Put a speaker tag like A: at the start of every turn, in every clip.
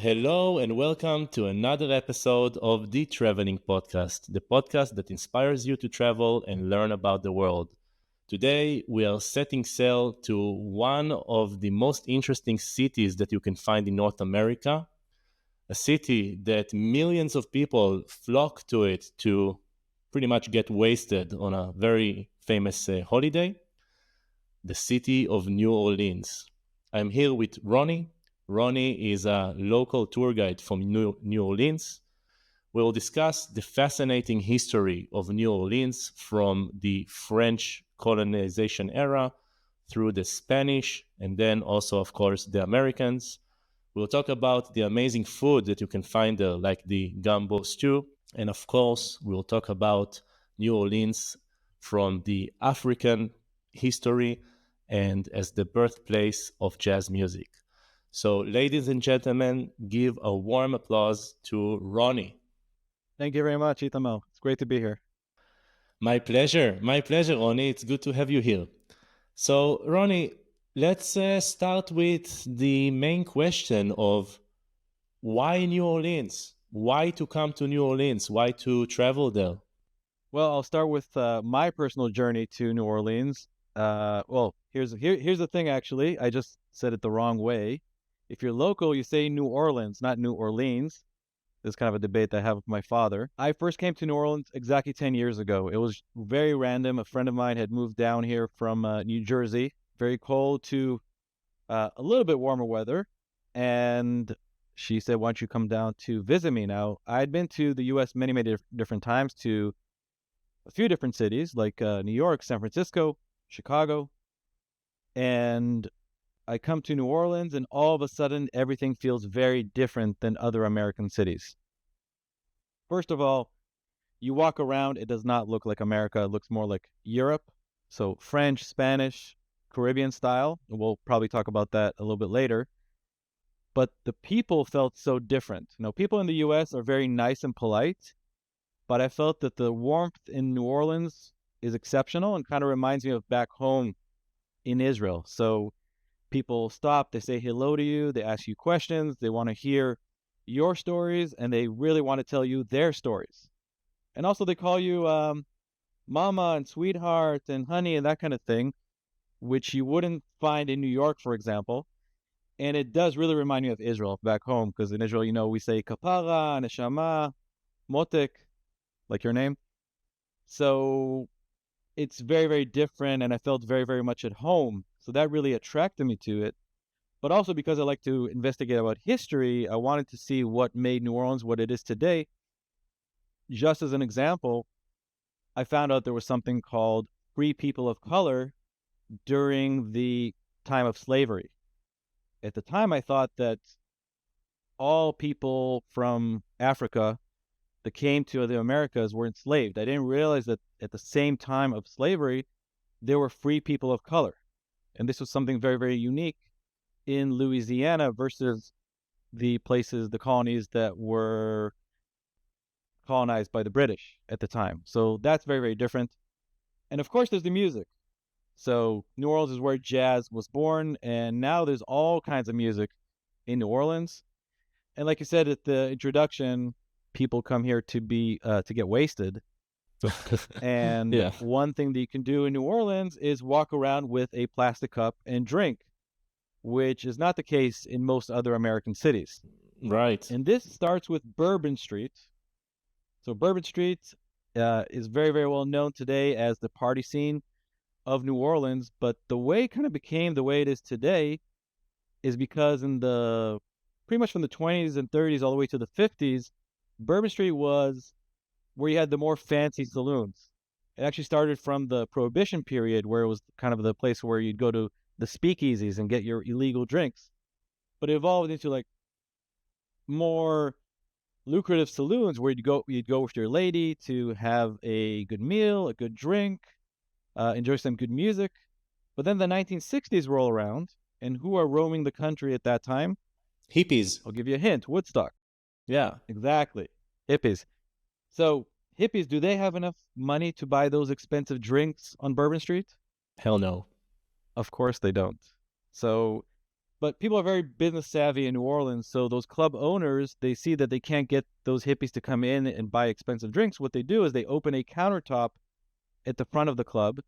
A: Hello and welcome to another episode of the Traveling Podcast, the podcast that inspires you to travel and learn about the world. Today, we are setting sail to one of the most interesting cities that you can find in North America, a city that millions of people flock to it to pretty much get wasted on a very famous holiday, the city of New Orleans. I'm here with Roni. Roni is a local tour guide from New Orleans. We'll discuss the fascinating history of New Orleans from the French colonization era through the Spanish and then also, of course, the Americans. We'll talk about the amazing food that you can find there, like the gumbo stew. And of course, we'll talk about New Orleans from the African history and as the birthplace of jazz music. So, ladies and gentlemen, give a warm applause to Roni.
B: Thank you very much, Itamo. It's great to be here.
A: My pleasure, Roni. It's good to have you here. So, Roni, let's start with the main question of why New Orleans? Why to come to New Orleans? Why to travel there?
B: Well, I'll start with my personal journey to New Orleans. Here's the thing. Actually, I just said it the wrong way. If you're local, you say New Orleans, not New Orleans. This is kind of a debate that I have with my father. I first came to New Orleans exactly 10 years ago. It was very random. A friend of mine had moved down here from New Jersey, very cold to a little bit warmer weather. And she said, why don't you come down to visit me? Now, I'd been to the U.S. many different times to a few different cities like New York, San Francisco, Chicago. And I come to New Orleans and all of a sudden everything feels very different than other American cities. First of all, you walk around, it does not look like America. It looks more like Europe. So French, Spanish, Caribbean style. We'll probably talk about that a little bit later. But the people felt so different. People in the U.S. are very nice and polite, but I felt that the warmth in New Orleans is exceptional and kind of reminds me of back home in Israel. So people stop, they say hello to you, they ask you questions, they want to hear your stories, and they really want to tell you their stories. And also they call you mama and sweetheart and honey and that kind of thing, which you wouldn't find in New York, for example. And it does really remind me of Israel back home, because in Israel, we say kapara, neshama, motek, like your name. So it's very, very different, and I felt very, very much at home. So that really attracted me to it. But also because I like to investigate about history, I wanted to see what made New Orleans what it is today. Just as an example, I found out there was something called free people of color during the time of slavery. At the time, I thought that all people from Africa that came to the Americas were enslaved. I didn't realize that at the same time of slavery, there were free people of color. And this was something very, very unique in Louisiana versus the places, the colonies that were colonized by the British at the time. So that's very, very different. And of course, there's the music. So New Orleans is where jazz was born, and now there's all kinds of music in New Orleans. And like you said at the introduction, people come here to get wasted. And
A: Yeah.
B: one thing that you can do in New Orleans is walk around with a plastic cup and drink, which is not the case in most other American cities.
A: Right.
B: And this starts with Bourbon Street. So Bourbon Street is very, very well known today as the party scene of New Orleans, but the way it kind of became the way it is today is because in the pretty much from the 20s and 30s all the way to the 50s, Bourbon Street was where you had the more fancy saloons. It actually started from the Prohibition period, where it was kind of the place where you'd go to the speakeasies and get your illegal drinks. But it evolved into like more lucrative saloons where you'd go with your lady to have a good meal, a good drink, enjoy some good music. But then the 1960s roll around, and who are roaming the country at that time?
A: Hippies.
B: I'll give you a hint. Woodstock.
A: Yeah.
B: Exactly. Hippies. So hippies, do they have enough money to buy those expensive drinks on Bourbon Street?
A: Hell no.
B: Of course they don't. So But people are very business savvy in New Orleans, so those club owners, they see that they can't get those hippies to come in and buy expensive drinks. What they do is they open a countertop at the front of the club,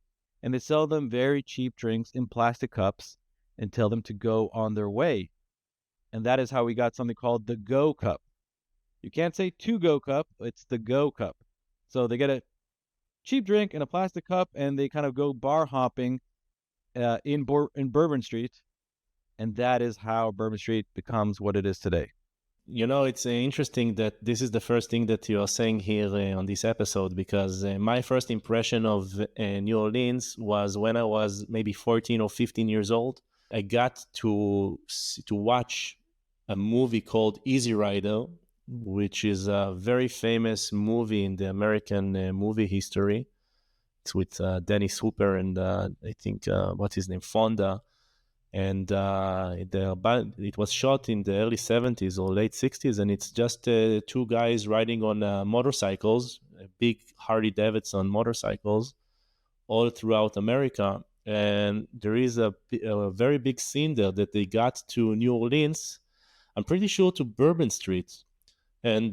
B: and they sell them very cheap drinks in plastic cups and tell them to go on their way. And that is how we got something called the Go Cup. You can't say to go cup, it's the Go Cup. So they get a cheap drink in a plastic cup, and they kind of go bar hopping in Bourbon Street, and that is how Bourbon Street becomes what it is today.
A: It's interesting that this is the first thing that you are saying here on this episode, because my first impression of New Orleans was when I was maybe 14 or 15 years old. I got to watch a movie called Easy Rider, which is a very famous movie in the American movie history. It's with Dennis Hooper and I think what's his name, Fonda. And it was shot in the early 70s or late 60s, and it's just two guys riding on motorcycles, big Harley Davidson motorcycles, all throughout America. And there is a very big scene there that they got to New Orleans, I'm pretty sure to Bourbon Street, and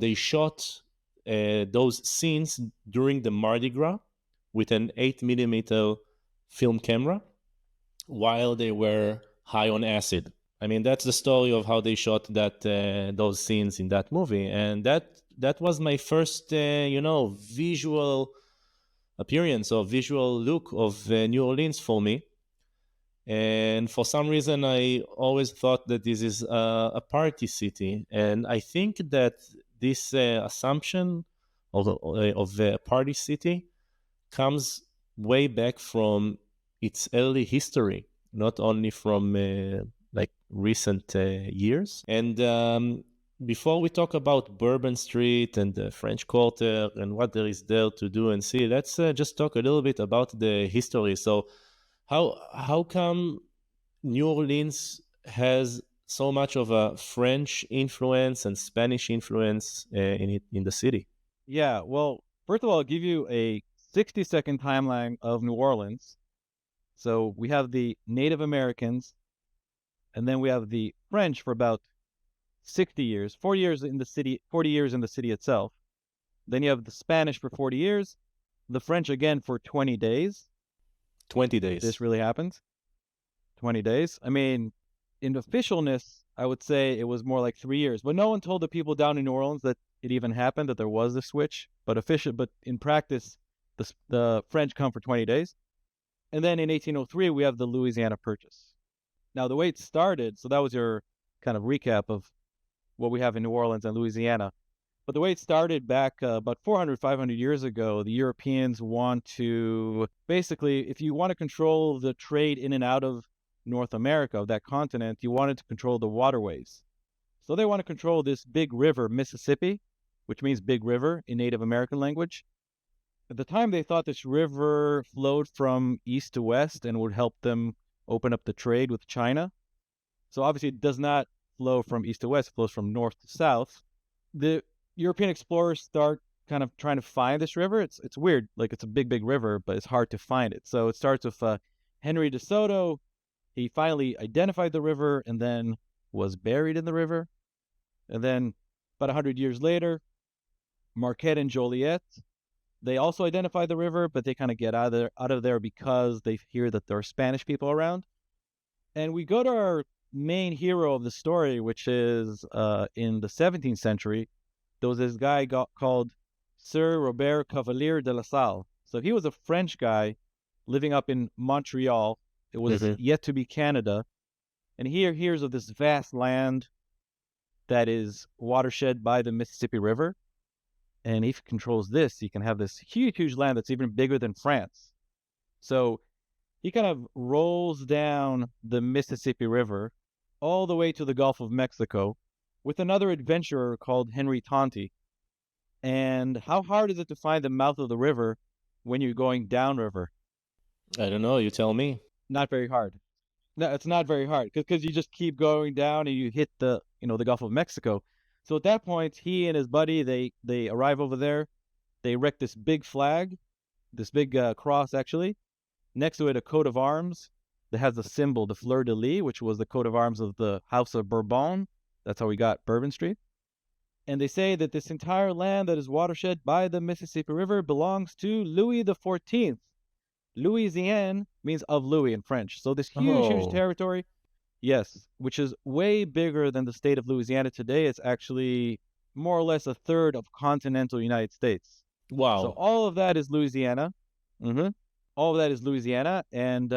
A: they shot those scenes during the Mardi Gras with an 8mm film camera, while they were high on acid. I mean, that's the story of how they shot those scenes in that movie, and that was my first, visual appearance or visual look of New Orleans for me. And for some reason, I always thought that this is a party city, and I think that this assumption of a party city comes way back from its early history, not only from recent years. And before we talk about Bourbon Street and the French Quarter and what there is there to do and see, let's just talk a little bit about the history. So how come New Orleans has so much of a French influence and Spanish influence in the city?
B: Yeah, well, first of all, I'll give you a 60-second timeline of New Orleans. So we have the Native Americans, and then we have the French for about 60 years, 40 years in the city, 40 years in the city itself. Then you have the Spanish for 40 years, the French again for 20 days.
A: 20 days.
B: This really happened. 20 days. I mean, in officialness, I would say it was more like 3 years, but no one told the people down in New Orleans that it even happened, that there was a switch. But in practice, the French come for 20 days. And then in 1803, we have the Louisiana Purchase. Now, the way it started, so that was your kind of recap of what we have in New Orleans and Louisiana. But the way it started back about 400, 500 years ago, the Europeans want to, basically, if you want to control the trade in and out of North America, of that continent, you wanted to control the waterways. So they want to control this big river, Mississippi, which means big river in Native American language. At the time, they thought this river flowed from east to west and would help them open up the trade with China. So obviously, it does not flow from east to west, it flows from north to south. The European explorers start kind of trying to find this river. It's weird, like it's a big, big river, but it's hard to find it. So it starts with Henry de Soto. He finally identified the river and then was buried in the river. And then about 100 years later, Marquette and Joliet, they also identify the river, but they kind of get out of there because they hear that there are Spanish people around. And we go to our main hero of the story, which is in the 17th century. There was this guy called Sir Robert Cavalier de la Salle. So he was a French guy living up in Montreal. It was yet to be Canada. And he hears of this vast land that is watershed by the Mississippi River. And if he controls this, he can have this huge, huge land that's even bigger than France. So he kind of rolls down the Mississippi River all the way to the Gulf of Mexico with another adventurer called Henry Tonti. And how hard is it to find the mouth of the river when you're going downriver?
A: I don't know. You tell me.
B: Not very hard. No, it's not very hard because you just keep going down and you hit the Gulf of Mexico. So at that point, he and his buddy, they arrive over there. They erect this big flag, this big cross, actually. Next to it, a coat of arms. that has the symbol, the fleur de lis, which was the coat of arms of the House of Bourbon. That's how we got Bourbon Street. And they say that this entire land that is watershed by the Mississippi River belongs to Louis XIV. Louisiane means of Louis in French. So this huge, huge
A: Oh,
B: territory, yes, which is way bigger than the state of Louisiana today. It's actually more or less a third of continental United States. So
A: wow.
B: all of that is Louisiana. Mm-hmm. All of that is Louisiana. And,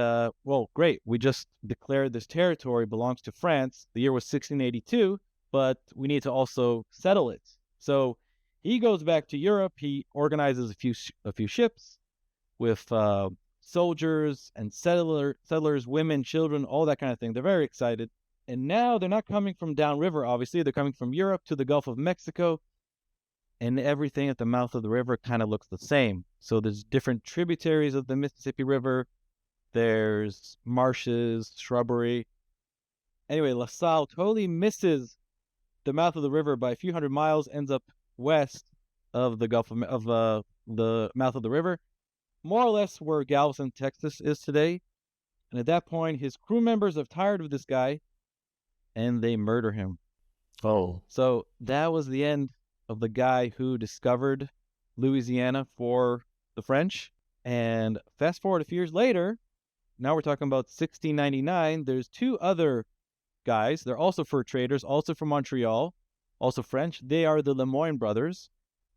B: well, great. We just declared this territory belongs to France. The year was 1682, but we need to also settle it. So he goes back to Europe. He organizes a few ships with soldiers and settlers, women, children, all that kind of thing. They're very excited. And now they're not coming from downriver, obviously. They're coming from Europe to the Gulf of Mexico, and everything at the mouth of the river kind of looks the same. So there's different tributaries of the Mississippi River. There's marshes, shrubbery. Anyway, LaSalle totally misses the mouth of the river by a few hundred miles, ends up west of the Gulf of the mouth of the river, more or less where Galveston, Texas is today. And at that point, his crew members are tired of this guy and they murder him.
A: Oh,
B: So that was the end of the guy who discovered Louisiana for the French. And fast forward a few years later, now we're talking about 1699. There's two other guys. They're also fur traders, also from Montreal, also French. They are the Lemoyne brothers,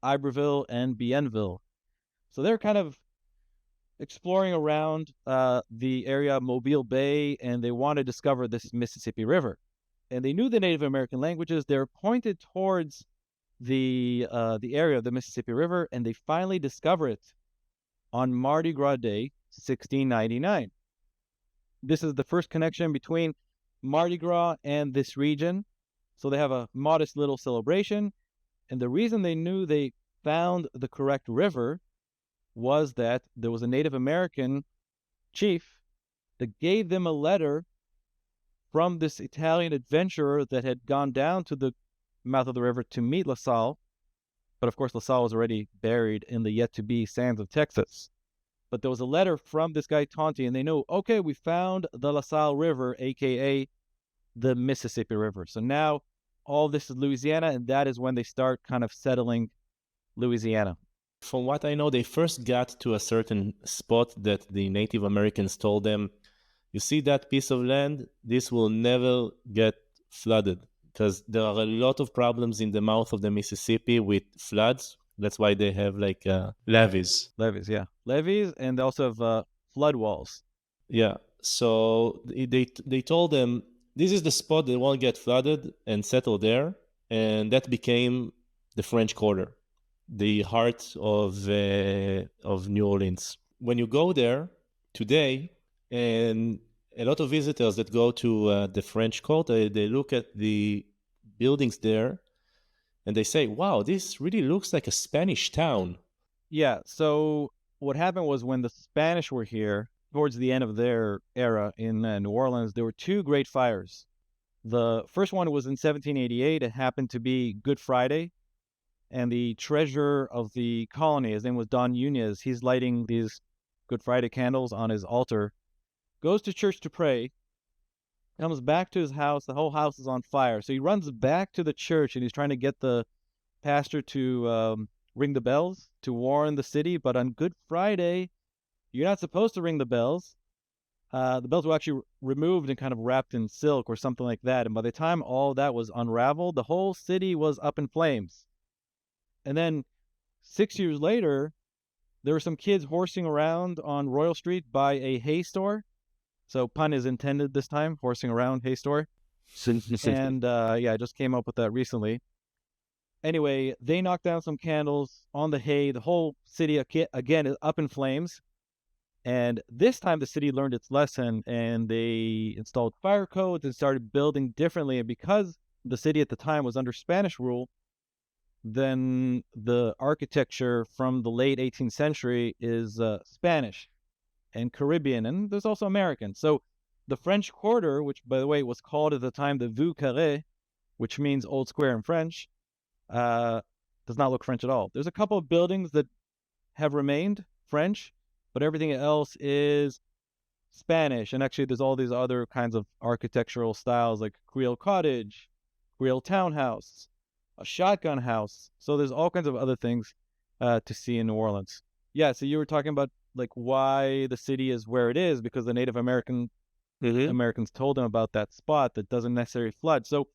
B: Iberville and Bienville. So they're kind of exploring around the area of Mobile Bay, and they want to discover this Mississippi River. And they knew the Native American languages. They're pointed towards the area of the Mississippi River, and they finally discover it on Mardi Gras Day, 1699. This is the first connection between Mardi Gras and this region. So they have a modest little celebration. And the reason they knew they found the correct river was that there was a Native American chief that gave them a letter from this Italian adventurer that had gone down to the mouth of the river to meet LaSalle. But of course, LaSalle was already buried in the yet-to-be sands of Texas. But there was a letter from this guy Tonti, and they knew, okay, we found the LaSalle River, a.k.a. the Mississippi River. So now all this is Louisiana, and that is when they start kind of settling Louisiana.
A: From what I know, they first got to a certain spot that the Native Americans told them, you see that piece of land? This will never get flooded because there are a lot of problems in the mouth of the Mississippi with floods. That's why they have like levees.
B: Levees, yeah. Levees, and they also have flood walls.
A: Yeah. So they told them this is the spot that won't get flooded and settle there, and that became the French Quarter, the heart of New Orleans. When you go there today, and a lot of visitors that go to the French Quarter, they look at the buildings there, and they say, "Wow, this really looks like a Spanish town."
B: Yeah. So what happened was when the Spanish were here, towards the end of their era in New Orleans, there were two great fires. The first one was in 1788. It happened to be Good Friday. And the treasurer of the colony, his name was Don Nunez, he's lighting these Good Friday candles on his altar, goes to church to pray, comes back to his house. The whole house is on fire. So he runs back to the church and he's trying to get the pastor to ring the bells to warn the city. But on Good Friday, you're not supposed to ring the bells. The bells were actually removed and kind of wrapped in silk or something like that. And by the time all that was unraveled, the whole city was up in flames. And then 6 years later, there were some kids horsing around on Royal Street by a hay store. So pun is intended this time, horsing around hay store. And yeah, I just came up with that recently. Anyway, they knocked down some candles on the hay. The whole city, again, is up in flames. And this time the city learned its lesson and they installed fire codes and started building differently. And because the city at the time was under Spanish rule, then the architecture from the late 18th century is Spanish and Caribbean, and there's also American. So the French Quarter, which, by the way, was called at the time the Vieux Carré, which means Old Square in French, does not look French at all. There's a couple of buildings that have remained French, but everything else is Spanish, and actually there's all these other kinds of architectural styles like Creole cottage, Creole townhouse, a shotgun house. So there's all kinds of other things to see in New Orleans. Yeah, so you were talking about like why the city is where it is because the Native
A: Mm-hmm.
B: Americans told them about that spot that doesn't necessarily flood. So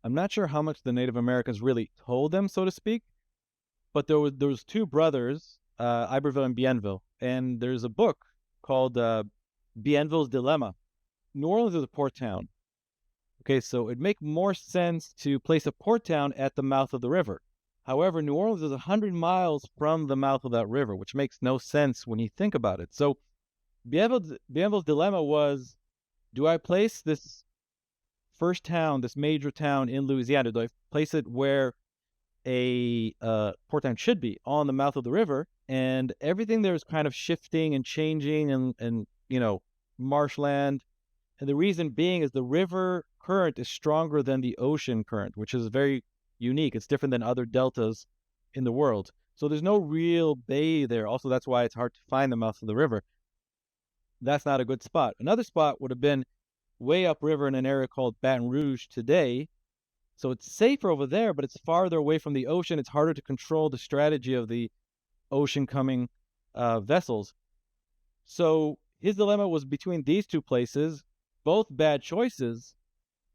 B: I'm not sure how much the Native Americans really told them, so to speak, but there was two brothers, Iberville and Bienville, and there's a book called Bienville's Dilemma. New Orleans is a port town. Okay, so it'd make more sense to place a port town at the mouth of the river. However, New Orleans is 100 miles from the mouth of that river, which makes no sense when you think about it. So Bienville's dilemma was, do I place this first town, this major town in Louisiana, do I place it where a port town should be, on the mouth of the river? And everything there is kind of shifting and changing and marshland. And the reason being is the river current is stronger than the ocean current, which is very unique. It's different than other deltas in the world. So there's no real bay there. Also, that's why it's hard to find the mouth of the river. That's not a good spot. Another spot would have been way upriver in an area called Baton Rouge today. So it's safer over there, but it's farther away from the ocean. It's harder to control the strategy of the ocean coming vessels. So his dilemma was between these two places, both bad choices.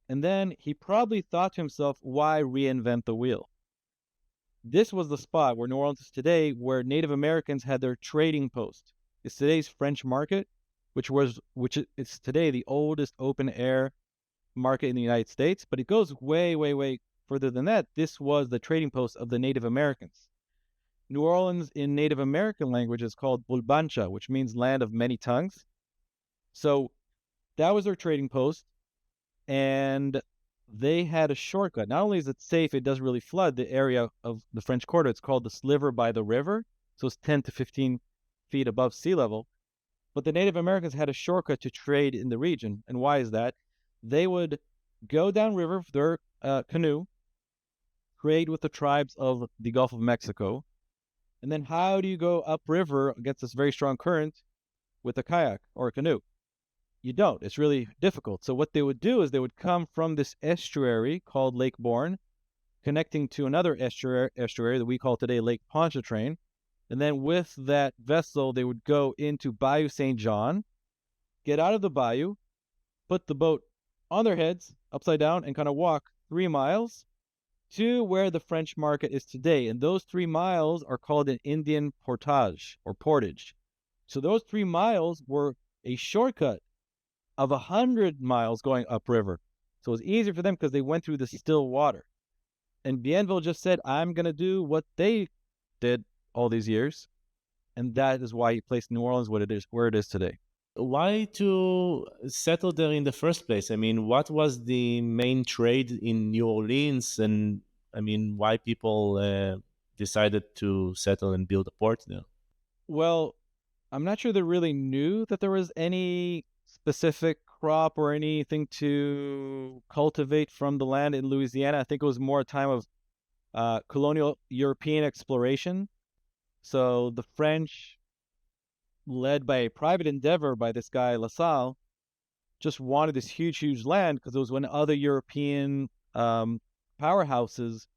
B: And then he probably thought to himself, why reinvent the wheel? This was the spot where New Orleans is today, where Native Americans had their trading post. It's today's French Market, which is today the oldest open air market in the United States, but it goes way, way, way further than that. This was the trading post of the Native Americans. New Orleans in Native American language is called Bulbancha, which means land of many tongues. So that was their trading post, and they had a shortcut. Not only is it safe, it doesn't really flood the area of the French Quarter. It's called the Sliver by the River, so it's 10 to 15 feet above sea level. But the Native Americans had a shortcut to trade in the region. And why is that? They would go downriver with their canoe, trade with the tribes of the Gulf of Mexico. And then how do you go upriver against this very strong current with a kayak or a canoe? You don't. It's really difficult. So what they would do is they would come from this estuary called Lake Borgne, connecting to another estuary that we call today Lake Pontchartrain. And then with that vessel, they would go into Bayou St. John, get out of the bayou, put the boat on their heads, upside down, and kind of walk 3 miles to where the French Market is today. And those 3 miles are called an Indian portage or portage. So those 3 miles were a shortcut of 100 miles going upriver. So it was easier for them because they went through the still water. And Bienville just said, I'm going to do what they did all these years. And that is why he placed New Orleans where it is today.
A: Why to settle there in the first place? I mean, what was the main trade in New Orleans? And I mean, why people decided to settle and build a port there?
B: Well, I'm not sure they really knew that there was any specific crop or anything to cultivate from the land in Louisiana. I think it was more a time of colonial European exploration. So the French, led by a private endeavor by this guy LaSalle, just wanted this huge, huge land because it was when other European powerhouses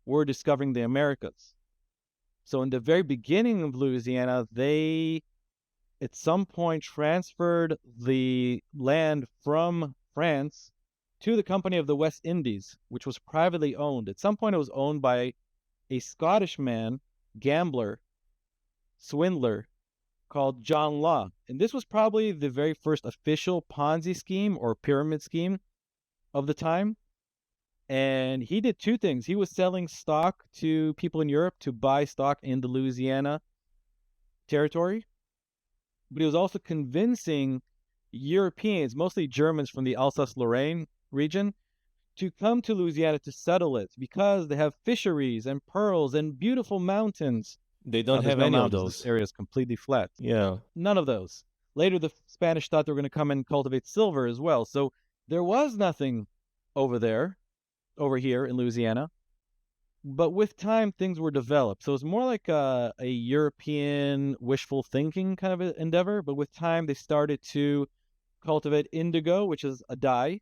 B: were discovering the Americas. So in the very beginning of Louisiana, they at some point transferred the land from France to the Company of the West Indies, which was privately owned. At some point, it was owned by a Scottish man, gambler, swindler, called John Law. And this was probably the very first official Ponzi scheme or pyramid scheme of the time. And he did two things. He was selling stock to people in Europe to buy stock in the Louisiana territory, but he was also convincing Europeans, mostly Germans from the Alsace-Lorraine region, to come to Louisiana to settle it because they have fisheries and pearls and beautiful mountains.
A: They don't
B: There's
A: have
B: no
A: any of
B: mountains.
A: those.
B: This area is completely flat.
A: Yeah.
B: None of those. Later, the Spanish thought they were going to come and cultivate silver as well. So there was nothing over here in Louisiana. But with time, things were developed. So it's more like a European wishful thinking kind of endeavor. But with time, they started to cultivate indigo, which is a dye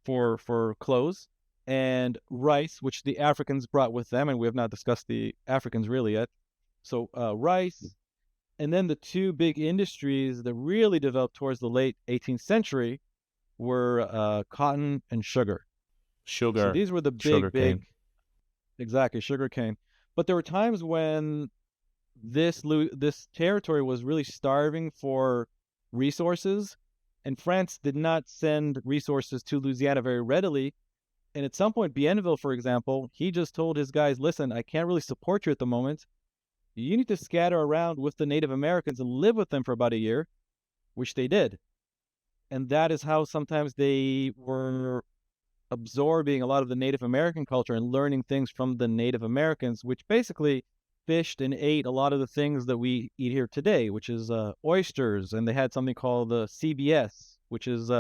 B: for clothes, and rice, which the Africans brought with them, and we have not discussed the Africans really yet. So rice, and then the two big industries that really developed towards the late 18th century were cotton and sugar. So
A: Sugar,
B: these were the
A: sugar
B: big,
A: cane.
B: exactly, sugar cane. But there were times when this territory was really starving for resources, and France did not send resources to Louisiana very readily. And at some point, Bienville, for example, he just told his guys, "Listen, I can't really support you at the moment. You need to scatter around with the Native Americans and live with them for about a year," which they did. And that is how sometimes they were absorbing a lot of the Native American culture and learning things from the Native Americans, which basically fished and ate a lot of the things that we eat here today, which is oysters. And they had something called the CBS, which is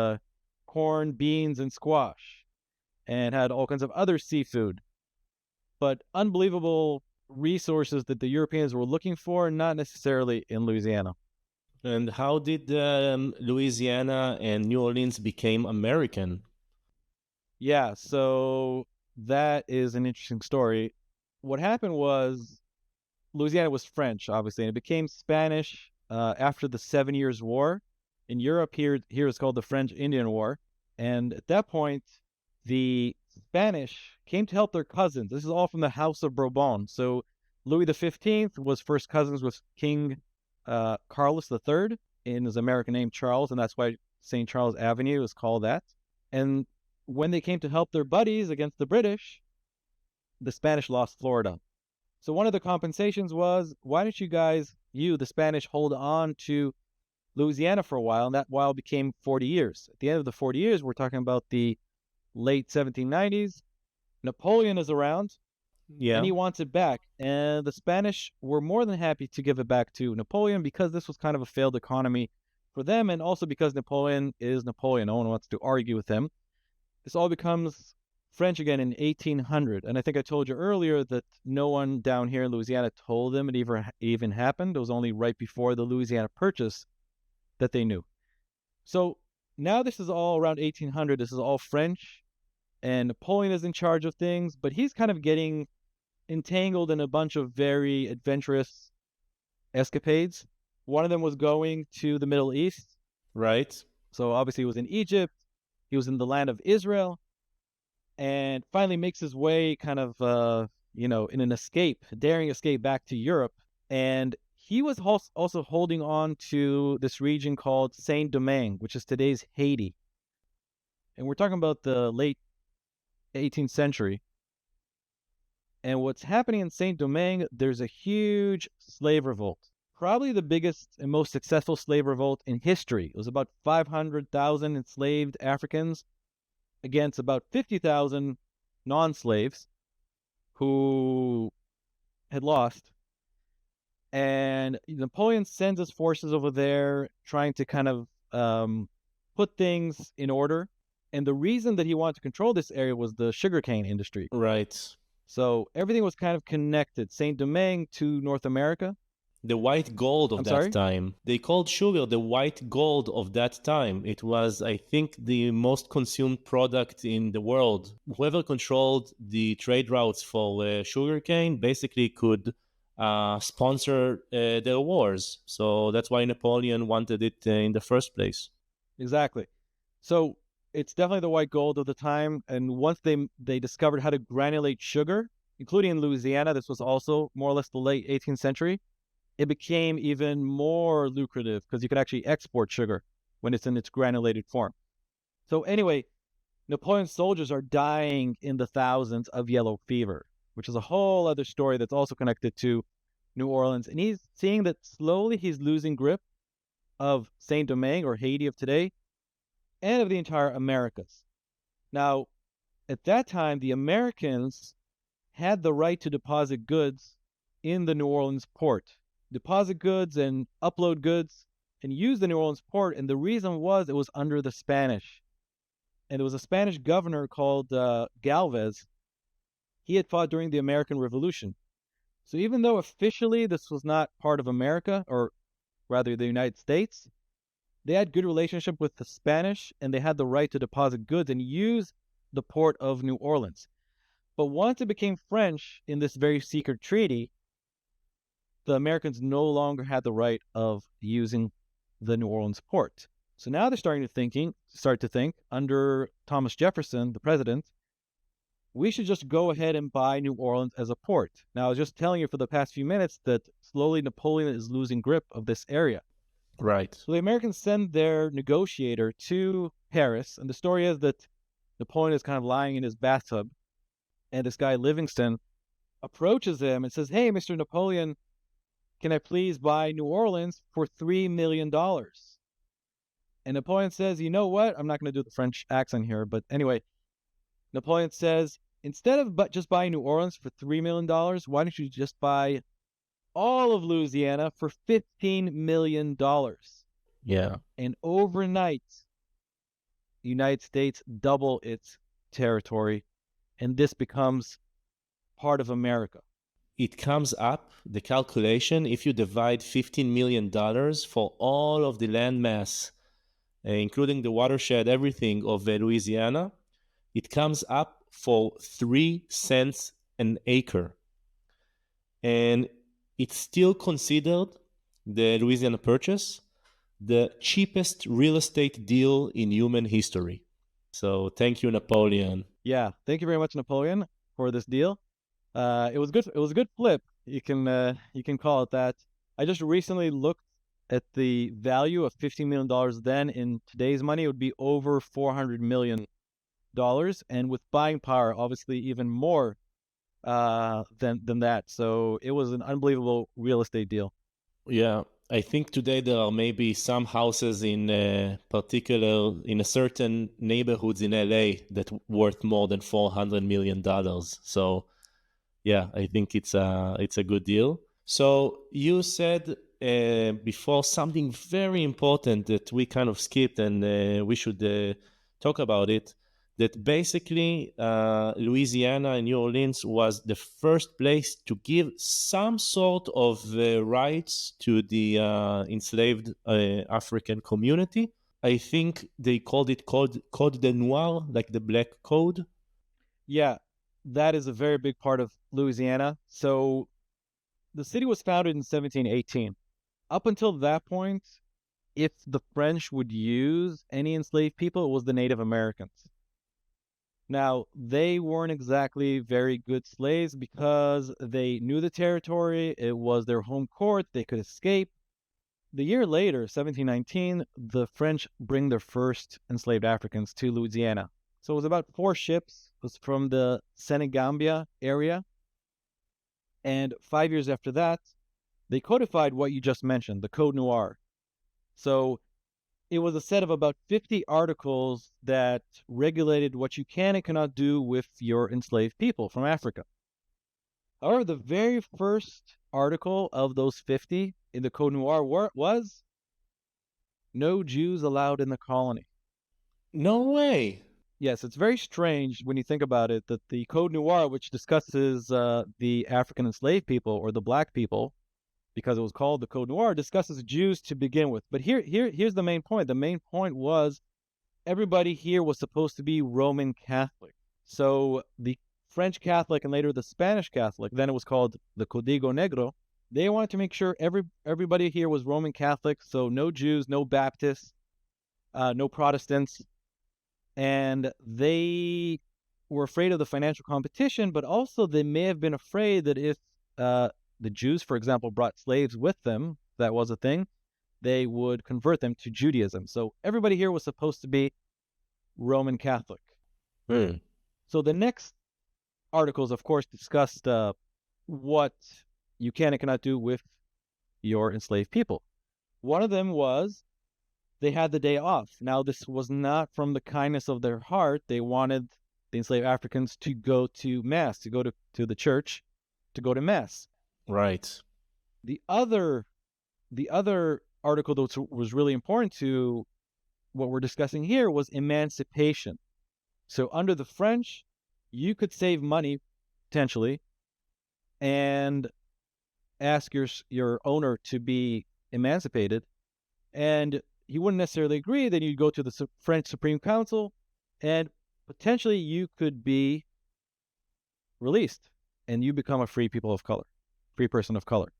B: corn, beans, and squash, and had all kinds of other seafood. But unbelievable resources that the Europeans were looking for, not necessarily in Louisiana.
A: And how did Louisiana and New Orleans became American?
B: Yeah, so that is an interesting story. What happened was Louisiana was French, obviously, and it became Spanish after the 7 Years' War. In Europe, here it's called the French Indian War. And at that point, the Spanish came to help their cousins. This is all from the House of Bourbon. So Louis XV was first cousins with King Carlos III in his American name, Charles, and that's why St. Charles Avenue is called that. And when they came to help their buddies against the British, the Spanish lost Florida. So one of the compensations was, why don't you guys, the Spanish, hold on to Louisiana for a while? And that while became 40 years. At the end of the 40 years, we're talking about the late 1790s. Napoleon is around, and
A: Yeah,
B: he wants it back. And the Spanish were more than happy to give it back to Napoleon because this was kind of a failed economy for them, and also because Napoleon is Napoleon. No one wants to argue with him. This all becomes French again in 1800. And I think I told you earlier that no one down here in Louisiana told them it even happened. It was only right before the Louisiana Purchase that they knew. So now this is all around 1800. This is all French, and Napoleon is in charge of things, but he's kind of getting entangled in a bunch of very adventurous escapades. One of them was going to the Middle East.
A: right.
B: So obviously he was in Egypt. He was in the land of Israel, and finally makes his way kind of, in an daring escape back to Europe. And he was also holding on to this region called Saint-Domingue, which is today's Haiti. And we're talking about the late 18th century. And what's happening in Saint-Domingue, there's a huge slave revolt. Probably the biggest and most successful slave revolt in history. It was about 500,000 enslaved Africans against about 50,000 non-slaves who had lost. And Napoleon sends his forces over there trying to kind of put things in order. And the reason that he wanted to control this area was the sugarcane industry.
A: Right.
B: So everything was kind of connected. Saint-Domingue to North America.
A: The white gold of
B: I'm
A: that
B: sorry?
A: time. They called sugar the white gold of that time. It was, I think, the most consumed product in the world. Whoever controlled the trade routes for sugarcane basically could sponsor their wars. So that's why Napoleon wanted it in the first place.
B: Exactly. So it's definitely the white gold of the time. And once they discovered how to granulate sugar, including in Louisiana, this was also more or less the late 18th century, it became even more lucrative because you could actually export sugar when it's in its granulated form. So anyway, Napoleon's soldiers are dying in the thousands of yellow fever, which is a whole other story that's also connected to New Orleans. And he's seeing that slowly he's losing grip of Saint-Domingue, or Haiti of today, and of the entire Americas. Now, at that time, the Americans had the right to deposit goods in the New Orleans port, deposit goods and upload goods, and use the New Orleans port. And the reason was it was under the Spanish. And there was a Spanish governor called Galvez he had fought during the American Revolution. So even though officially this was not part of America, or rather the United States, they had good relationship with the Spanish, and they had the right to deposit goods and use the port of New Orleans. But once it became French in this very secret treaty, the Americans no longer had the right of using the New Orleans port. So now they're start to think under Thomas Jefferson, the president, we should just go ahead and buy New Orleans as a port. Now, I was just telling you for the past few minutes that slowly Napoleon is losing grip of this area.
A: Right.
B: So the Americans send their negotiator to Paris, and the story is that Napoleon is kind of lying in his bathtub, and this guy Livingston approaches him and says, "Hey, Mr. Napoleon, can I please buy New Orleans for $3 million?" And Napoleon says, "You know what?" I'm not going to do the French accent here, but anyway, Napoleon says, "Instead of just buying New Orleans for $3 million, why don't you just buy all of Louisiana for $15 million?"
A: Yeah.
B: And overnight, the United States double its territory, and this becomes part of America.
A: It comes up, the calculation, if you divide $15 million for all of the land mass, including the watershed, everything of Louisiana, it comes up for 3 cents an acre. And it's still considered, the Louisiana Purchase, the cheapest real estate deal in human history. So thank you, Napoleon.
B: Yeah, thank you very much, Napoleon, for this deal. It was good. It was a good flip. You can call it that. I just recently looked at the value of $15 million. Then in today's money, it would be over $400 million, and with buying power, obviously even more than that. So it was an unbelievable real estate deal.
A: Yeah, I think today there are maybe some houses in particular in a certain neighborhoods in LA that worth more than $400 million. So yeah, I think it's a good deal. So you said before something very important that we kind of skipped, and we should talk about it. That basically Louisiana and New Orleans was the first place to give some sort of rights to the enslaved African community. I think they called it Code de Noir, like the Black Code.
B: Yeah, that is a very big part of Louisiana. So the city was founded in 1718. Up until that point, if the French would use any enslaved people, it was the Native Americans. Now, they weren't exactly very good slaves because they knew the territory. It was their home court. They could escape. The year later, 1719, the French bring their first enslaved Africans to Louisiana. So it was about 4 ships. It was from the Senegambia area. And 5 years after that, they codified what you just mentioned, the Code Noir. So it was a set of about 50 articles that regulated what you can and cannot do with your enslaved people from Africa. However, the very first article of those 50 in the Code Noir was no Jews allowed in the colony.
A: No way.
B: Yes, it's very strange when you think about it that the Code Noir, which discusses the African enslaved people or the black people, because it was called the Code Noir, discusses Jews to begin with. But here's the main point. The main point was everybody here was supposed to be Roman Catholic. So the French Catholic and later the Spanish Catholic, then it was called the Código Negro, they wanted to make sure everybody here was Roman Catholic, so no Jews, no Baptists, no Protestants. And they were afraid of the financial competition, but also they may have been afraid that if the Jews, for example, brought slaves with them, that was a thing, they would convert them to Judaism. So everybody here was supposed to be Roman Catholic. So the next articles, of course, discussed what you can and cannot do with your enslaved people. One of them was they had the day off. Now, this was not from the kindness of their heart. They wanted the enslaved Africans to go to Mass, to go to the church, to go to Mass.
A: Right.
B: The other article that was really important to what we're discussing here was emancipation. So under the French, you could save money potentially, and ask your owner to be emancipated, and he wouldn't necessarily agree, then you'd go to the French Supreme Council, and potentially you could be released, and you become a free person of color.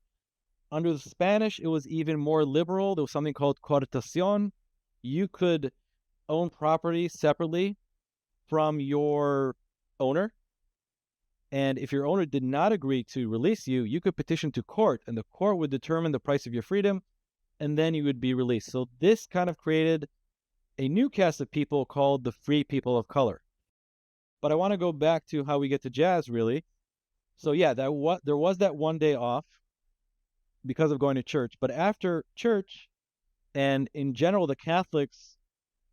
B: Under the Spanish, it was even more liberal. There was something called coartación. You could own property separately from your owner. And if your owner did not agree to release you, you could petition to court, and the court would determine the price of your freedom, and then you would be released. So this kind of created a new caste of people called the free people of color. But I want to go back to how we get to jazz, really. So yeah, there was that one day off because of going to church. But after church, and in general, the Catholics,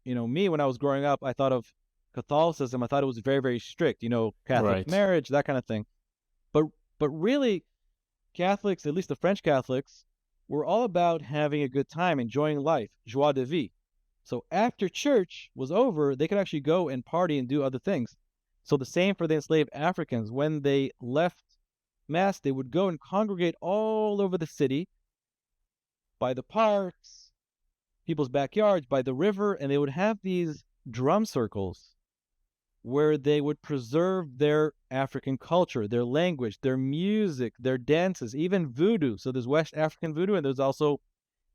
B: me, when I was growing up, I thought of Catholicism. I thought it was very, very strict, Catholic
A: Right.
B: marriage, that kind of thing. But really, Catholics, at least the French Catholics, were all about having a good time, enjoying life, joie de vivre. So after church was over, they could actually go and party and do other things. So the same for the enslaved Africans. When they left Mass, they would go and congregate all over the city, by the parks, people's backyards, by the river, and they would have these drum circles where they would preserve their African culture, their language, their music, their dances, even voodoo. So there's West African voodoo, and there's also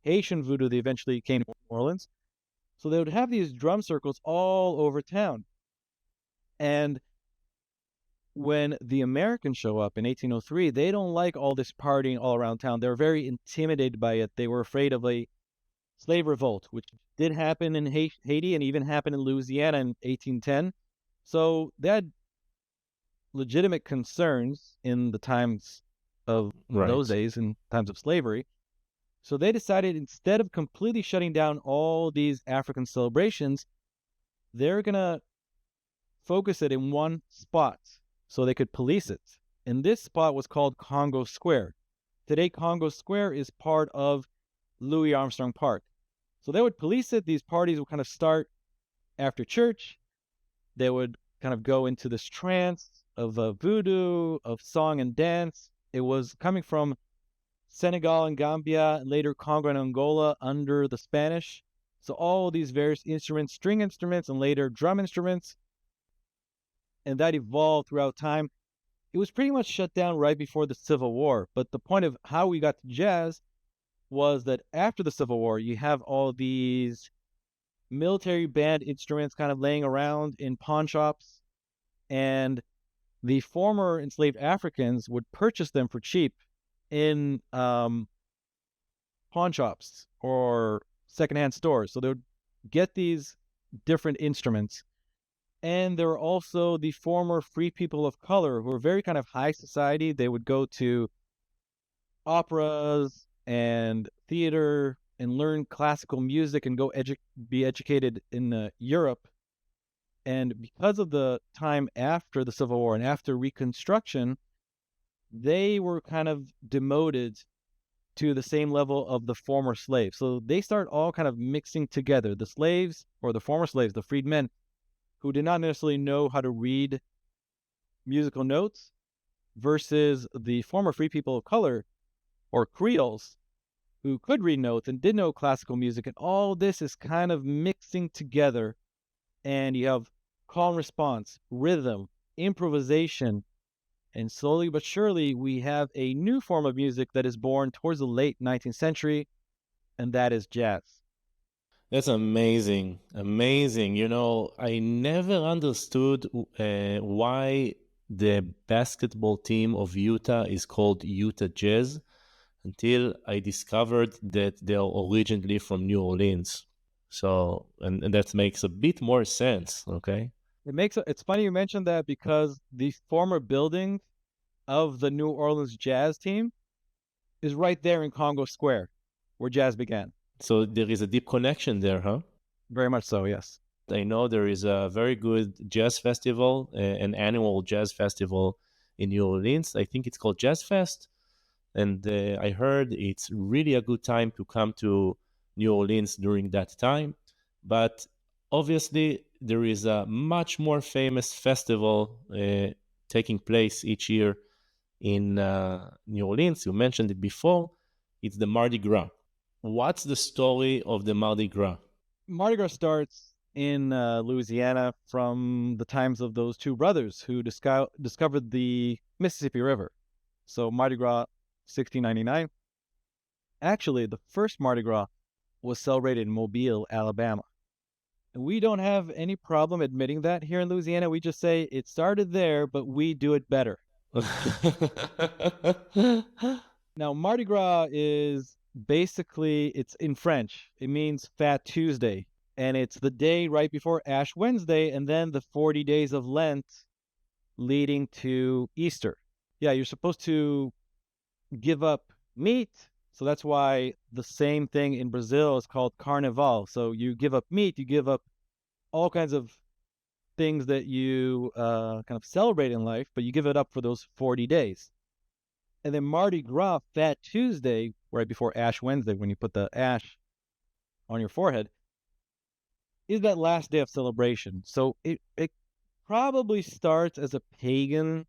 B: Haitian voodoo that eventually came to New Orleans. So they would have these drum circles all over town. And when the Americans show up in 1803, they don't like all this partying all around town. They're very intimidated by it. They were afraid of a slave revolt, which did happen in Haiti and even happened in Louisiana in 1810. So they had legitimate concerns in the times of those
A: Right.
B: days, in times of slavery. So they decided, instead of completely shutting down all these African celebrations, they're going to focus it in one spot so they could police it. And this spot was called Congo Square. Today, Congo Square is part of Louis Armstrong Park. So they would police it. These parties would kind of start after church. They would kind of go into this trance of voodoo, of song and dance. It was coming from Senegal and Gambia, and later Congo and Angola under the Spanish. So all these various instruments, string instruments, and later drum instruments, and that evolved throughout time. It was pretty much shut down right before the Civil War. But the point of how we got to jazz was that after the Civil War, you have all these military band instruments kind of laying around in pawn shops, and the former enslaved Africans would purchase them for cheap in pawn shops or secondhand stores. So they would get these different instruments. And there were also the former free people of color who were very kind of high society. They would go to operas and theater and learn classical music and go be educated in Europe. And because of the time after the Civil War and after Reconstruction, they were kind of demoted to the same level of the former slaves. So they start all kind of mixing together. The slaves, or the former slaves, the freedmen, who did not necessarily know how to read musical notes, versus the former free people of color, or Creoles, who could read notes and did know classical music. And all this is kind of mixing together, and you have call and response, rhythm, improvisation, and slowly but surely we have a new form of music that is born towards the late 19th century, and that is jazz.
A: That's amazing. Amazing. I never understood why the basketball team of Utah is called Utah Jazz until I discovered that they are originally from New Orleans. So, and that makes a bit more sense. Okay.
B: It's funny you mentioned that, because the former building of the New Orleans Jazz team is right there in Congo Square, where jazz began.
A: So there is a deep connection there, huh?
B: Very much so, yes.
A: I know there is a very good jazz festival, an annual jazz festival in New Orleans. I think it's called Jazz Fest. And I heard it's really a good time to come to New Orleans during that time. But obviously, there is a much more famous festival taking place each year in New Orleans. You mentioned it before. It's the Mardi Gras. What's the story of the Mardi Gras?
B: Mardi Gras starts in Louisiana from the times of those two brothers who discovered the Mississippi River. So Mardi Gras 1699. Actually, the first Mardi Gras was celebrated in Mobile, Alabama. And we don't have any problem admitting that here in Louisiana. We just say it started there, but we do it better. Now, Mardi Gras is basically, it's in French. It means Fat Tuesday. And it's the day right before Ash Wednesday, and then the 40 days of Lent leading to Easter. Yeah, you're supposed to give up meat. So that's why the same thing in Brazil is called Carnival. So you give up meat, you give up all kinds of things that you kind of celebrate in life, but you give it up for those 40 days. And then Mardi Gras, Fat Tuesday, right before Ash Wednesday, when you put the ash on your forehead, is that last day of celebration. So it probably starts as a pagan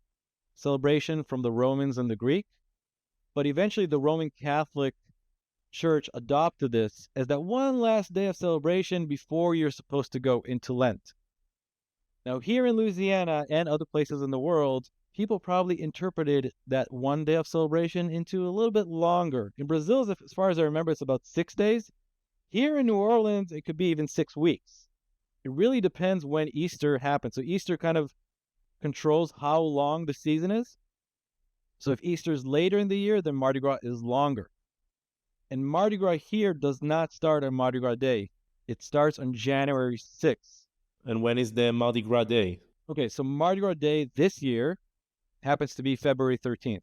B: celebration from the Romans and the Greek, but eventually the Roman Catholic Church adopted this as that one last day of celebration before you're supposed to go into Lent. Now, here in Louisiana and other places in the world, people probably interpreted that one day of celebration into a little bit longer. In Brazil, as far as I remember, it's about 6 days. Here in New Orleans, it could be even 6 weeks. It really depends when Easter happens. So Easter kind of controls how long the season is. So if Easter is later in the year, then Mardi Gras is longer. And Mardi Gras here does not start on Mardi Gras Day. It starts on January 6th.
A: And when is the Mardi Gras Day?
B: Okay, so Mardi Gras Day this year happens to be February 13th.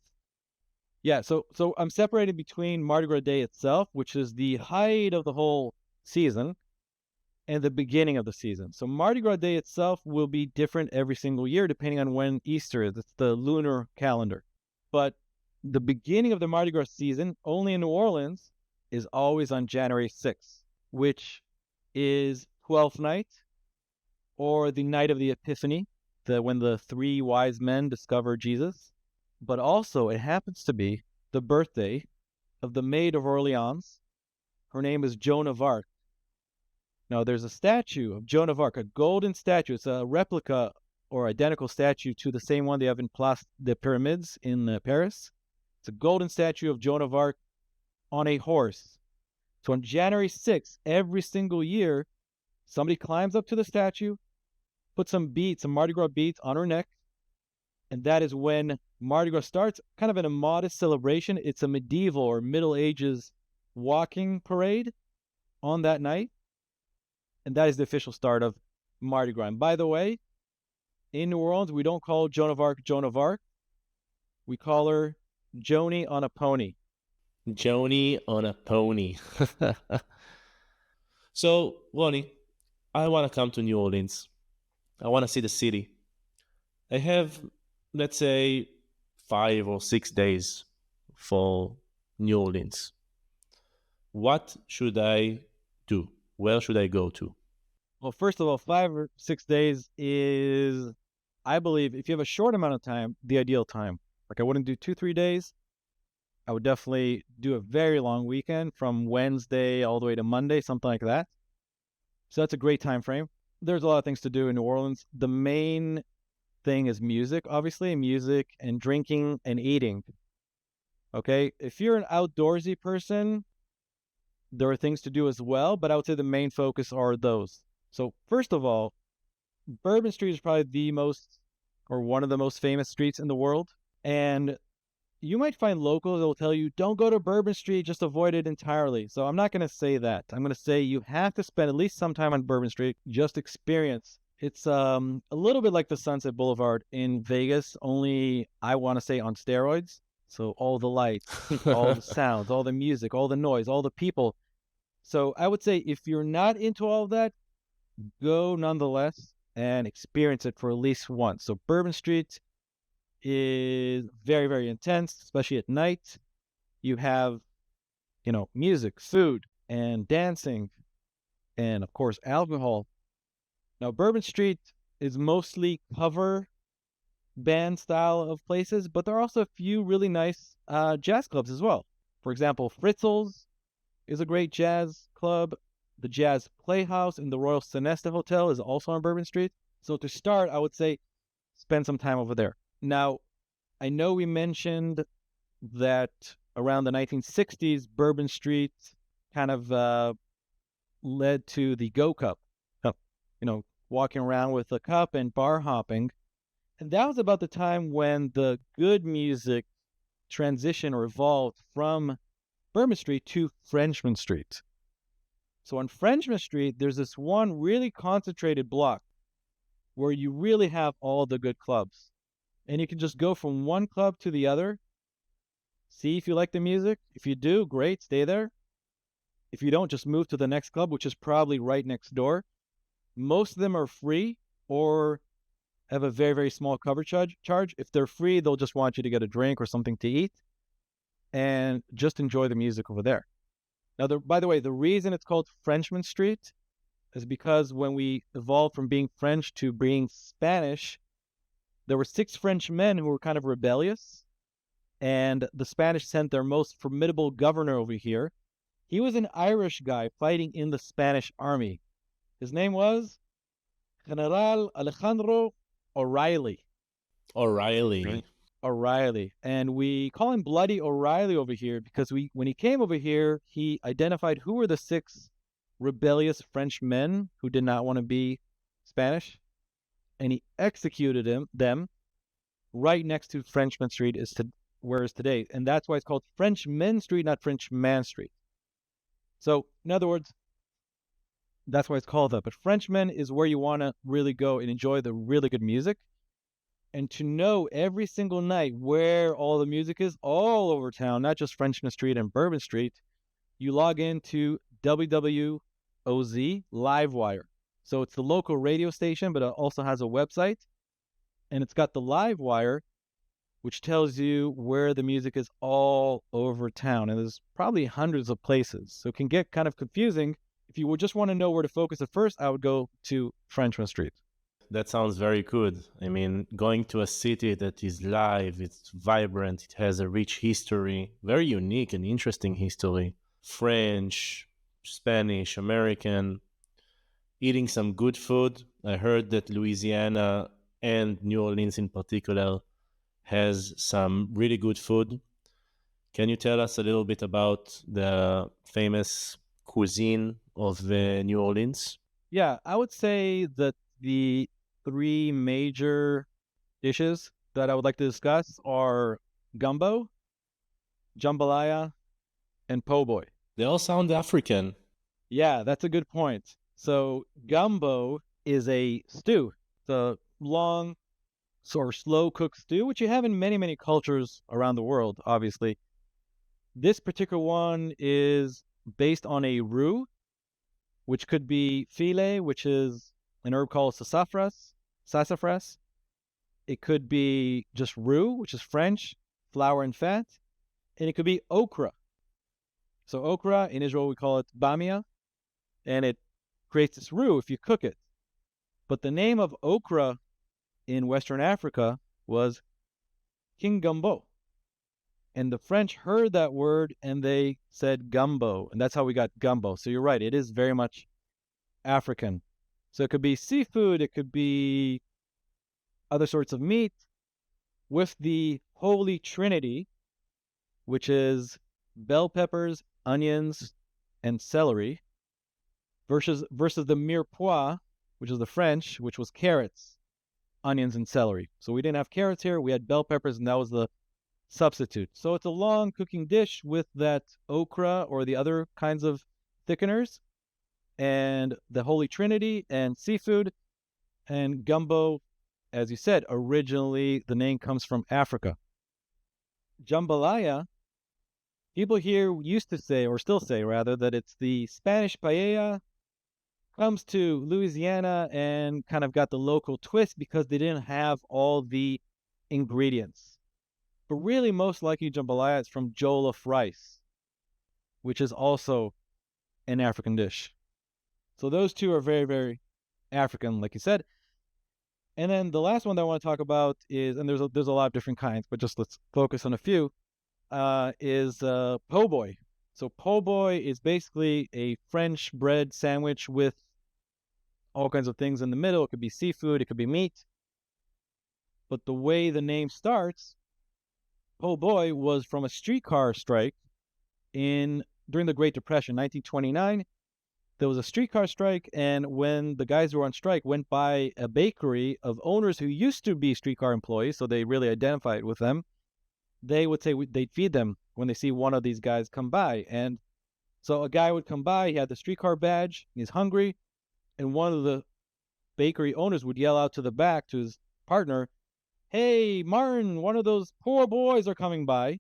B: Yeah, so I'm separating between Mardi Gras Day itself, which is the height of the whole season, and the beginning of the season. So Mardi Gras Day itself will be different every single year depending on when Easter is. It's the lunar calendar. But the beginning of the Mardi Gras season, only in New Orleans, is always on January 6th, which is 12th night, or the night of the Epiphany, when the 3 wise men discover Jesus. But also, it happens to be the birthday of the Maid of Orleans. Her name is Joan of Arc. Now, there's a statue of Joan of Arc, a golden statue. It's a replica or identical statue to the same one they have in Place des Pyramids in Paris. It's a golden statue of Joan of Arc on a horse. So on January 6th, every single year, somebody climbs up to the statue, puts some Mardi Gras beads on her neck, and that is when Mardi Gras starts, kind of in a modest celebration. It's a medieval or Middle Ages walking parade on that night, and that is the official start of Mardi Gras. And by the way, in New Orleans, we don't call Joan of Arc Joan of Arc. We call her Joni on a pony.
A: Joni on a pony. So, Ronnie, I want to come to New Orleans. I want to see the city. I have, let's say, 5 or 6 days for New Orleans. What should I do? Where should I go to?
B: Well, first of all, 5 or 6 days is, I believe, if you have a short amount of time, the ideal time. Like I wouldn't do 2-3 days. I would definitely do a very long weekend from Wednesday all the way to Monday, something like that. So that's a great time frame. There's a lot of things to do in New Orleans. The main thing is music, obviously, music and drinking and eating. Okay, if you're an outdoorsy person, there are things to do as well, but I would say the main focus are those. So first of all, Bourbon Street is probably the most, or one of the most famous streets in the world. And you might find locals that will tell you, don't go to Bourbon Street, just avoid it entirely. So I'm not going to say that. I'm going to say you have to spend at least some time on Bourbon Street, just experience. It's a little bit like the Sunset Boulevard in Vegas, only I want to say on steroids. So all the lights, all the sounds, all the music, all the noise, all the people. So I would say if you're not into all of that, go nonetheless and experience it for at least once. So Bourbon Street is very, very intense, especially at night. You have, music, food, and dancing, and of course, alcohol. Now, Bourbon Street is mostly cover band style of places, but there are also a few really nice jazz clubs as well. For example, Fritzl's is a great jazz club. The Jazz Playhouse in the Royal Sonesta Hotel is also on Bourbon Street. So to start, I would say spend some time over there. Now, I know we mentioned that around the 1960s, Bourbon Street kind of led to the Go Cup, walking around with a cup and bar hopping. And that was about the time when the good music transitioned or evolved from Bourbon Street to Frenchman Street. So on Frenchman Street, there's this one really concentrated block where you really have all the good clubs. And you can just go from one club to the other, see if you like the music. If you do, great, stay there. If you don't, just move to the next club, which is probably right next door. Most of them are free or have a very, very small cover charge. If they're free, they'll just want you to get a drink or something to eat and just enjoy the music over there. Now, by the way, the reason it's called Frenchman Street is because when we evolved from being French to being Spanish, there were 6 French men who were kind of rebellious, and the Spanish sent their most formidable governor over here. He was an Irish guy fighting in the Spanish army. His name was General Alejandro O'Reilly.
A: O'Reilly.
B: O'Reilly. And we call him Bloody O'Reilly over here because when he came over here, he identified who were the 6 rebellious French men who did not want to be Spanish, and he executed them right next to Frenchman Street, where it is today. And that's why it's called Frenchman Street, not Frenchman Street. So, in other words, that's why it's called that. But Frenchman is where you want to really go and enjoy the really good music. And to know every single night where all the music is all over town, not just Frenchman Street and Bourbon Street, you log into WWOZ Livewire. So it's the local radio station, but it also has a website. And it's got the Livewire, which tells you where the music is all over town. And there's probably hundreds of places. So it can get kind of confusing. If you would just want to know where to focus at first, I would go to Frenchman Street.
A: That sounds very good. I mean, going to a city that is live, it's vibrant, it has a rich history, very unique and interesting history. French, Spanish, American, eating some good food. I heard that Louisiana and New Orleans in particular has some really good food. Can you tell us a little bit about the famous cuisine of New Orleans?
B: Yeah, I would say that the 3 major dishes that I would like to discuss are gumbo, jambalaya, and po' boy.
A: They all sound African.
B: Yeah, that's a good point. So gumbo is a stew. It's a long, sort of slow cooked stew, which you have in many, many cultures around the world, obviously. This particular one is based on a roux, which could be filet, which is an herb called sassafras. It could be just roux, which is French, flour and fat. And it could be okra. So okra, in Israel we call it bamia, and it creates this roux if you cook it. But the name of okra in Western Africa was king gumbo. And the French heard that word and they said gumbo, and that's how we got gumbo. So you're right, it is very much African. So it could be seafood, it could be other sorts of meat with the Holy Trinity, which is bell peppers, onions, and celery, versus the mirepoix, which is the French, which was carrots, onions, and celery. So we didn't have carrots here, we had bell peppers, and that was the substitute. So it's a long cooking dish with that okra or the other kinds of thickeners, and the Holy Trinity, and seafood, and gumbo. As you said, originally the name comes from Africa. Jambalaya, people here used to say, or still say rather, that it's the Spanish paella, comes to Louisiana and kind of got the local twist because they didn't have all the ingredients. But really, most likely jambalaya is from jollof rice, which is also an African dish. So those two are very, very African, like you said. And then the last one that I want to talk about is, and there's a lot of different kinds, but just let's focus on a few. Is po' boy. So po' boy is basically a French bread sandwich with all kinds of things in the middle. It could be seafood, it could be meat. But the way the name starts, po' boy was from a streetcar strike in during the Great Depression, 1929. There was a streetcar strike, and when the guys who were on strike went by a bakery of owners who used to be streetcar employees, so they really identified with them, they would say they'd feed them when they see one of these guys come by. And so a guy would come by, he had the streetcar badge, he's hungry, and one of the bakery owners would yell out to the back to his partner, "Hey, Martin, one of those poor boys are coming by."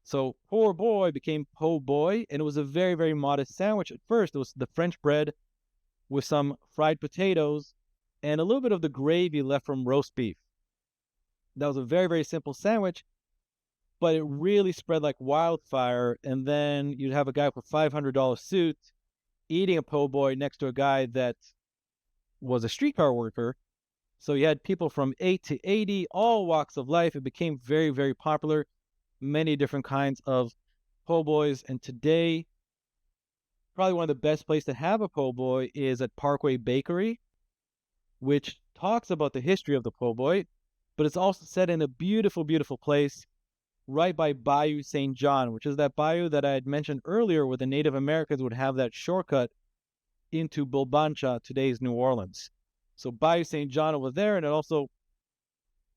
B: So poor boy became po' boy, and it was a very, very modest sandwich at first. It was the French bread with some fried potatoes and a little bit of the gravy left from roast beef. That was a very, very simple sandwich, but it really spread like wildfire. And then you'd have a guy with a $500 suit eating a po' boy next to a guy that was a streetcar worker. So you had people from 8 to 80, all walks of life. It became very, very popular. Many different kinds of po' boys. And today, probably one of the best places to have a po' boy is at Parkway Bakery, which talks about the history of the po' boy, but it's also set in a beautiful, beautiful place right by Bayou St. John, which is that bayou that I had mentioned earlier where the Native Americans would have that shortcut into Bulbancha, today's New Orleans. So Bayou St. John over there, and it also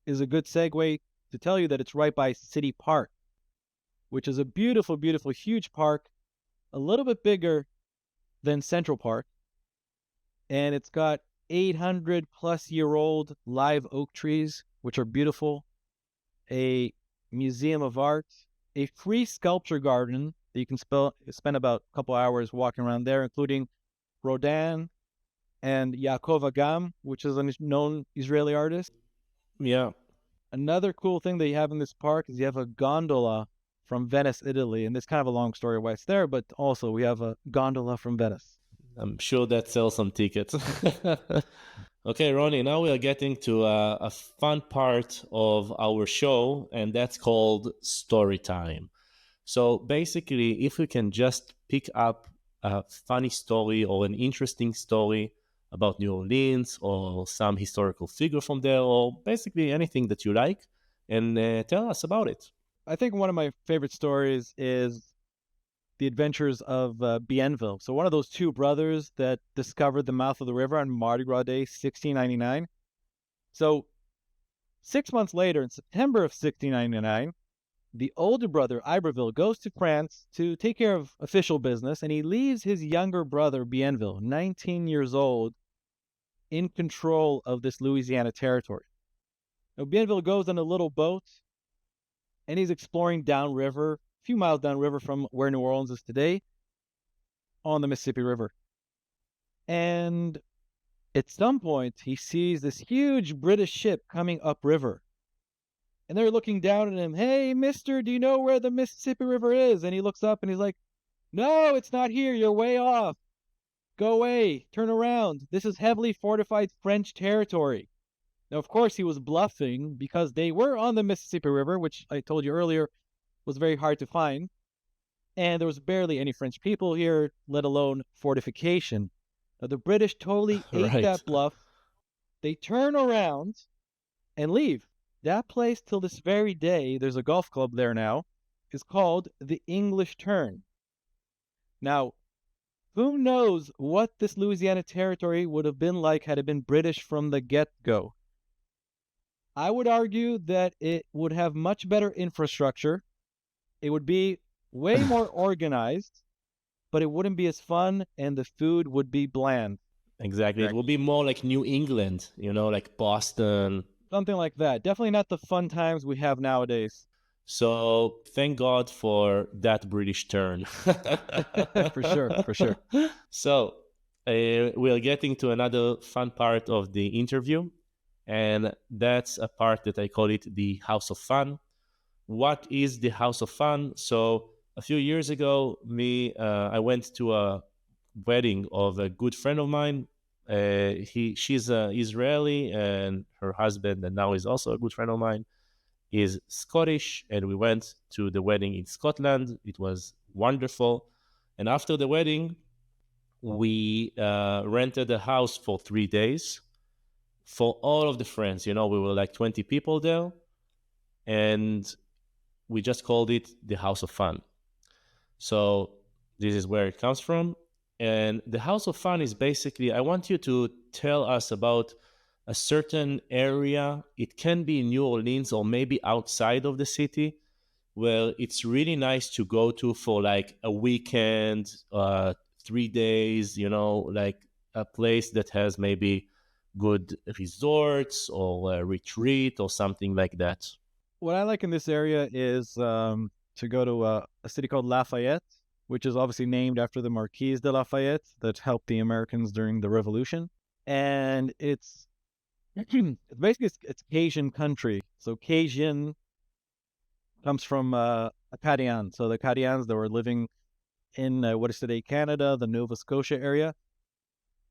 B: is a good segue to tell you that it's right by City Park, which is a beautiful, beautiful, huge park, a little bit bigger than Central Park. And it's got 800 plus year old live oak trees, which are beautiful, a museum of art, a free sculpture garden that you can spend about a couple hours walking around there, including Rodin and Yaakov Agam, which is a known Israeli artist.
A: Yeah.
B: Another cool thing that you have in this park is you have a gondola from Venice, Italy. And there's kind of a long story why it's there, but also we have a gondola from Venice.
A: I'm sure that sells some tickets. Okay, Ronnie, now we are getting to a fun part of our show, and that's called story time. So basically, if we can just pick up a funny story or an interesting story about New Orleans or some historical figure from there, or basically anything that you like, and tell us about it.
B: I think one of my favorite stories is the adventures of Bienville. So one of those two brothers that discovered the mouth of the river on Mardi Gras Day, 1699. So 6 months later, in September of 1699, the older brother, Iberville, goes to France to take care of official business, and he leaves his younger brother, Bienville, 19 years old, in control of this Louisiana territory. Now, Bienville goes on a little boat, and he's exploring downriver, a few miles downriver from where New Orleans is today, on the Mississippi River. And at some point, he sees this huge British ship coming upriver. And they're looking down at him. "Hey, mister, do you know where the Mississippi River is?" And he looks up and he's like, "No, it's not here. You're way off. Go away. Turn around. This is heavily fortified French territory." Now, of course, he was bluffing because they were on the Mississippi River, which I told you earlier was very hard to find. And there was barely any French people here, let alone fortification. Now, the British totally ate
A: Right.
B: that bluff. They turn around and leave. That place, till this very day, there's a golf club there now, is called the English Turn. Now, who knows what this Louisiana territory would have been like had it been British from the get-go? I would argue that it would have much better infrastructure. It would be way more organized, but it wouldn't be as fun, and the food would be bland.
A: Exactly. It will be more like New England, like Boston.
B: Something like that. Definitely not the fun times we have nowadays.
A: So thank God for that British turn.
B: For sure, for sure.
A: So we are getting to another fun part of the interview, and that's a part that I call it the House of Fun. What is the House of Fun? So a few years ago, I went to a wedding of a good friend of mine. She's Israeli, and her husband, and now is also a good friend of mine, is Scottish, and we went to the wedding in Scotland. It was wonderful. And after the wedding, we rented a house for 3 days for all of the friends. We were like 20 people there, and we just called it the House of Fun. So this is where it comes from. And the House of Fun is basically, I want you to tell us about a certain area. It can be in New Orleans or maybe outside of the city, where it's really nice to go to for like a weekend, 3 days, like a place that has maybe good resorts or a retreat or something like that.
B: What I like in this area is to go to a city called Lafayette, which is obviously named after the Marquis de Lafayette that helped the Americans during the Revolution. And it's basically it's Cajun country. So Cajun comes from Acadians. So the Acadians that were living in what is today Canada, the Nova Scotia area.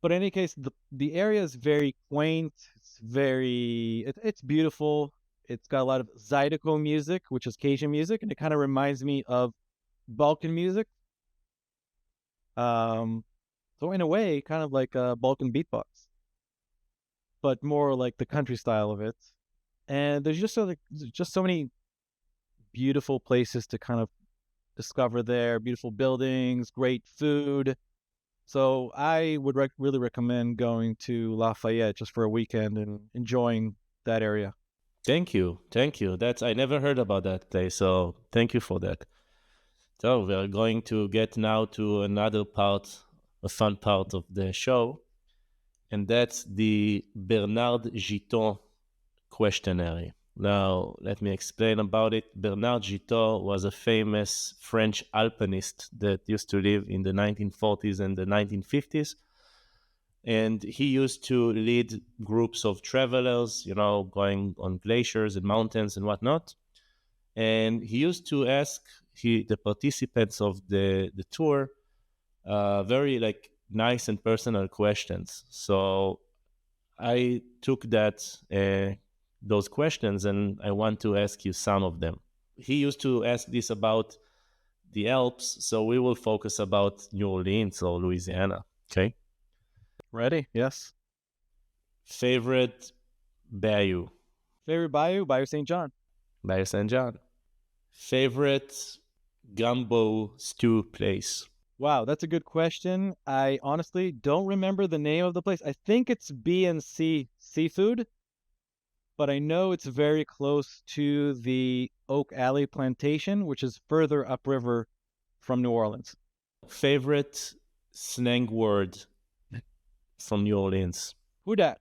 B: But in any case, the area is very quaint. It's beautiful. It's got a lot of Zydeco music, which is Cajun music, and it kind of reminds me of Balkan music. So in a way, kind of like a Balkan beatbox, but more like the country style of it. And there's just so many beautiful places to kind of discover there. Beautiful buildings, great food. So I would really recommend going to Lafayette just for a weekend and enjoying that area.
A: Thank you. I never heard about that place, so thank you for that. So we're going to get now to another part, a fun part of the show, and that's the Bernard Jetton Questionnaire. Now, let me explain about it. Bernard Jetton was a famous French alpinist that used to live in the 1940s and the 1950s. And he used to lead groups of travelers, going on glaciers and mountains and whatnot. And he used to ask the participants of the tour very like nice and personal questions. So I took those questions, and I want to ask you some of them. He used to ask this about the Alps, so we will focus about New Orleans or Louisiana. Okay.
B: Ready? Yes.
A: Favorite bayou?
B: Favorite bayou? Bayou St. John.
A: Bayou St. John. Favorite gumbo stew place?
B: Wow, that's a good question. I honestly don't remember the name of the place. I think it's B&C Seafood, but I know it's very close to the Oak Alley Plantation, which is further upriver from New Orleans.
A: Favorite slang word from New Orleans?
B: Who dat?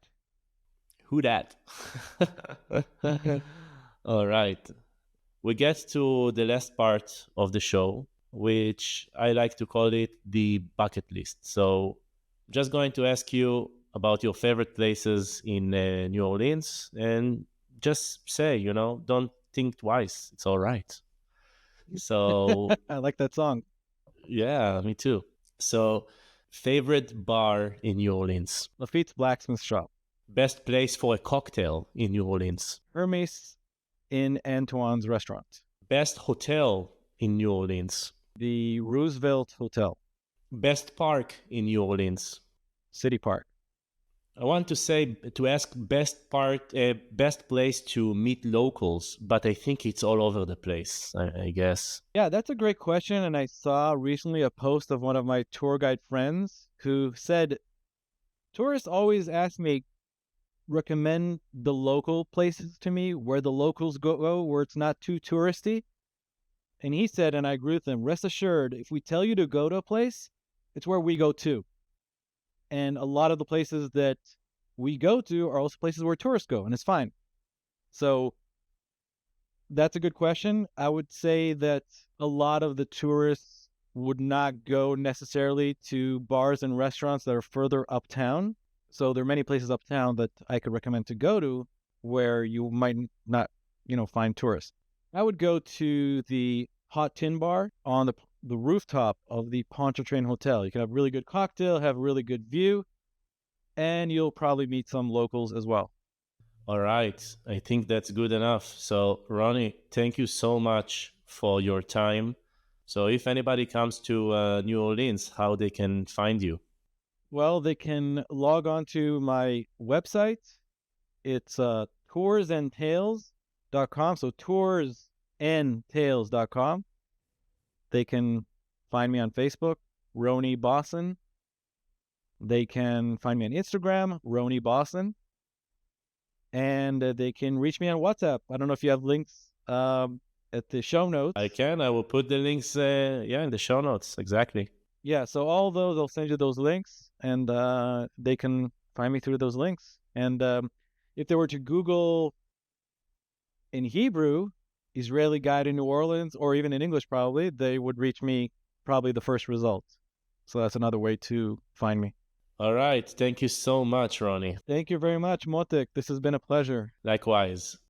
A: Who dat? All right. We get to the last part of the show, which I like to call it the bucket list. So just going to ask you about your favorite places in New Orleans, and just say, don't think twice. It's all right. So
B: I like that song.
A: Yeah, me too. So favorite bar in New Orleans?
B: Lafitte's Blacksmith Shop.
A: Best place for a cocktail in New Orleans?
B: Hermes in Antoine's restaurant.
A: Best hotel in New Orleans?
B: The Roosevelt Hotel.
A: Best park in New Orleans?
B: City Park.
A: I want to ask best place to meet locals, but I think it's all over the place, I guess.
B: Yeah, that's a great question. And I saw recently a post of one of my tour guide friends who said, tourists always ask me, recommend the local places to me, where the locals go, where it's not too touristy. And he said, and I agree with him, rest assured, if we tell you to go to a place, it's where we go too. And a lot of the places that we go to are also places where tourists go, and it's fine. So that's a good question. I would say that a lot of the tourists would not go necessarily to bars and restaurants that are further uptown. So there are many places uptown that I could recommend to go to where you might not, find tourists. I would go to the Hot Tin Bar on the rooftop of the Pontchartrain Hotel. You can have really good cocktail, have a really good view. and you'll probably meet some locals as well.
A: All right. I think that's good enough. So, Ronnie, thank you so much for your time. So, if anybody comes to New Orleans, how they can find you?
B: Well, they can log on to my website. It's toursandtales.com. So toursandtales.com. They can find me on Facebook, Roni Bossin. They can find me on Instagram, Roni Bossin. And they can reach me on WhatsApp. I don't know if you have links at the show notes.
A: I can. I will put the links, in the show notes. Exactly.
B: Yeah, so all those, I'll send you those links, and they can find me through those links. And if they were to Google in Hebrew, Israeli guide in New Orleans, or even in English probably, they would reach me probably the first result. So that's another way to find me.
A: All right. Thank you so much, Ronnie.
B: Thank you very much, Motek. This has been a pleasure.
A: Likewise.